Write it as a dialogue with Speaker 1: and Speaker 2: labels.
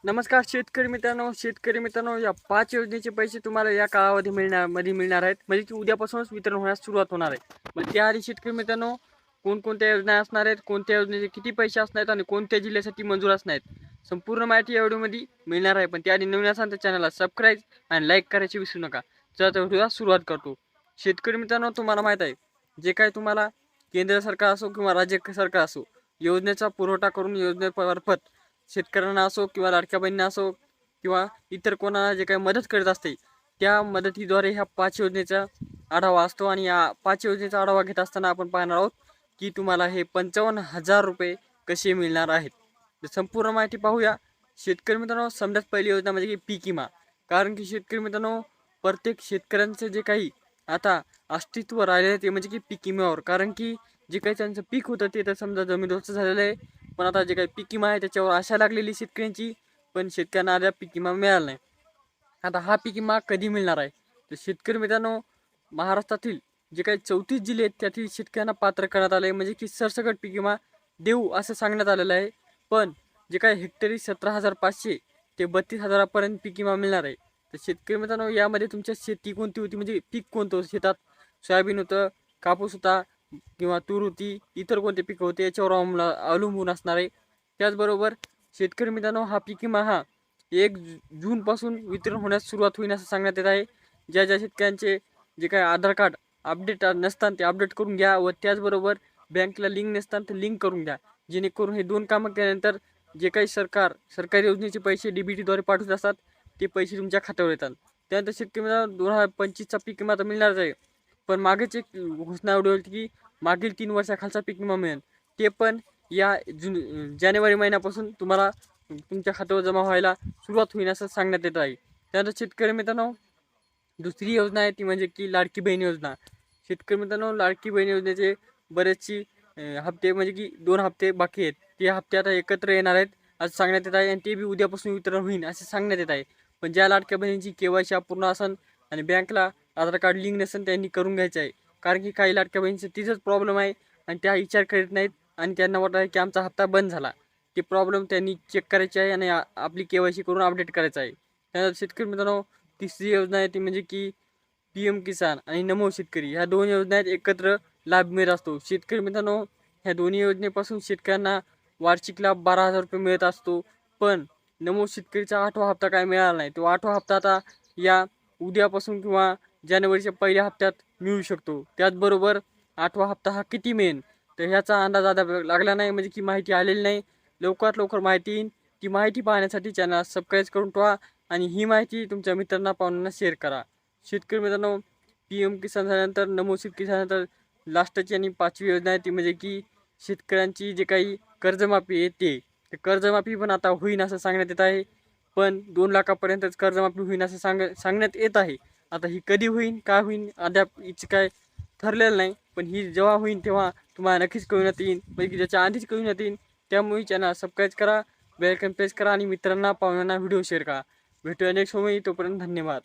Speaker 1: नमस्कार शेतकरी मित्रांनो, या 5 योजनेचे पैसे तुम्हाला या कालावधीमध्ये मिळणार आहेत. म्हणजे की उद्यापासूनच वितरण होण्यास सुरुवात होणार आहे. मग त्याआधी शेतकरी मित्रांनो, कोणकोणत्या योजना असणार आहेत, कोणत्या योजनेचे किती पैसे असणार आहेत आणि कोणत्या जिल्ह्यासाठी मंजूर असणार आहेत, संपूर्ण माहिती या व्हिडिओमध्ये मिळणार आहे. पण त्याआधी नवीन असाल तर चॅनलला सबस्क्राईब आणि लाईक करायची विसरू नका. चला तर व्हिडिओला सुरुवात करतो. शेतकरी मित्रांनो, तुम्हाला माहीत आहे, जे काही तुम्हाला केंद्र सरकार असो किंवा राज्य सरकार असो, योजनेचा पुरवठा करून योजनेमार्फत शेतकऱ्यांना असो किंवा लाडक्या बहिणींना असो किंवा इतर कोणाला जे काही मदत करत असते, त्या मदतीद्वारे ह्या 5 योजनेचा आढावा असतो. आणि या 5 योजनेचा आढावा घेत असताना आपण पाहणार आहोत की तुम्हाला हे 55,000 रुपये कसे मिळणार आहेत. तर संपूर्ण माहिती पाहूया. शेतकरी मित्रांनो, समजात पहिली योजना म्हणजे की पीक विमा. कारण की शेतकरी मित्रांनो, प्रत्येक शेतकऱ्यांचं जे काही आता अस्तित्व राहिलेलं ते म्हणजे की पीक विम्यावर. कारण की जे काही त्यांचं पीक होतं ते तर समजा जमीनदोस्त झालेलं आहे, पण आता जे काही पीक विमा आहे त्याच्यावर आशा लागलेली शेतकऱ्यांची, पण शेतकऱ्यांना अद्याप पीक विमा मिळाला नाही. आता हा पीक विमा कधी मिळणार आहे? तर शेतकरी मित्रांनो, महाराष्ट्रातील जे काही 34 जिल्हे आहेत त्यातील शेतकऱ्यांना पात्र करण्यात आले, म्हणजे की सरसकट पीक विमा देऊ असं सांगण्यात आलेलं आहे. पण जे काही हेक्टरी 17,500 ते 32,000पर्यंत पीक विमा मिळणार आहे. तर शेतकरी मित्रांनो, यामध्ये तुमच्या शेती कोणती होती, म्हणजे पीक कोणतं होतं शेतात, सोयाबीन होतं, कापूस होता किंवा तूर होती, इतर कोणते पिकं होते याच्यावर अवलंबून असणार आहे. त्याचबरोबर शेतकरी मित्रांनो, हा पीक विमा हा 1 जूनपासून वितरण होण्यास सुरुवात होईल असं सांगण्यात येत आहे. ज्या ज्या शेतकऱ्यांचे जे काही आधार कार्ड अपडेट नसतात ते अपडेट करून घ्या, व त्याचबरोबर बँकेला लिंक नसतात ते लिंक करून घ्या. जेणेकरून हे 2 कामं केल्यानंतर जे काही सरकारी योजनेचे पैसे DBTद्वारे पाठवत असतात ते पैसे तुमच्या खात्यावर येतात. त्यानंतर शेतकरी मित्रांनो, 2025चा पीक विमा तर मिळणारच आहे, पण मागेच एक घोषणा एवढी होती की मागील 3 वर्षाखालचा पीक विमा मिळेल. ते पण या जानेवारी महिन्यापासून तुम्हाला तुमच्या खात्यावर जमा व्हायला सुरुवात होईल असं सांगण्यात येत आहे. त्यानंतर शेतकरी मित्रांनो, दुसरी योजना आहे ती म्हणजे की लाडकी बहीण योजना. शेतकरी मित्रांनो, लाडकी बहीण योजनेचे बरेचसे हप्ते म्हणजे की 2 हप्ते बाकी आहेत. ते हप्ते आता एकत्र येणार आहेत असं सांगण्यात येत आहे, आणि ते बी उद्यापासून वितरण होईल असं सांगण्यात येत आहे. पण ज्या लाडक्या बहिणींची KYC अपूर्ण असेल आणि बँकला आधार कार्ड लिंक नसेल त्यांनी करून घ्यायचं आहे. कारण की काही लाडक्या बहिणींचं तिथंच प्रॉब्लेम आहे आणि त्या विचार करीत नाहीत, आणि त्यांना वाटत आहे की आमचा हप्ता बंद झाला. ते प्रॉब्लेम त्यांनी चेक करायचे आहे आणि आपली KYC करून अपडेट करायचं आहे. त्यानंतर शेतकरी मित्रांनो, तिसरी योजना आहे ती म्हणजे की PM किसान आणि नमो शेतकरी, ह्या 2 योजना आहेत, एकत्र लाभ मिळत असतो. शेतकरी मित्रांनो, ह्या दोन्ही योजनेपासून शेतकऱ्यांना वार्षिक लाभ 12,000 रुपये मिळत असतो. पण नमो शेतकरीचा 8वा हप्ता काय मिळाला नाही. तो 8वा हप्ता आता या उद्यापासून किंवा जानेवारीच्या पहिल्या हप्त्यात मिळू शकतो. त्याचबरोबर 8वा हप्ता हा किती मिळेल तर ह्याचा अंदाज आता लागला नाही, म्हणजे की माहिती आलेली नाही. लवकरात लवकर माहिती येईल. ती माहिती पाहण्यासाठी चॅनल सबस्क्राईब करून ठेवा आणि ही माहिती तुमच्या मित्रांना पाहुण्यांना शेअर करा. शेतकरी मित्रांनो, PM किसान झाल्यानंतर नमो शेतकरी झाल्यानंतर लास्टची आणि 5वी योजना आहे ती म्हणजे की शेतकऱ्यांची जे काही कर्जमाफी आहे ते कर्जमाफी पण आता होईन असं सांगण्यात येत आहे. पण 2 लाखापर्यंतच कर्जमाफी होईन असं सांगण्यात येत आहे. आता ही कधी होईन, काय होईन, अद्याप हिचं काय ठरलेलं नाही. पण ही जेव्हा होईन तेव्हा तुम्हाला नक्कीच कळण्यात येईल, म्हणजे की त्याच्या आधीच कळण्यात येईल. त्यामुळे चॅनल सबस्क्राईब करा, बेल आयकॉन प्रेस करा आणि मित्रांना पाहुण्यांना व्हिडिओ शेअर करा. भेटूया नेक्स्ट वेळी. तोपर्यंत धन्यवाद.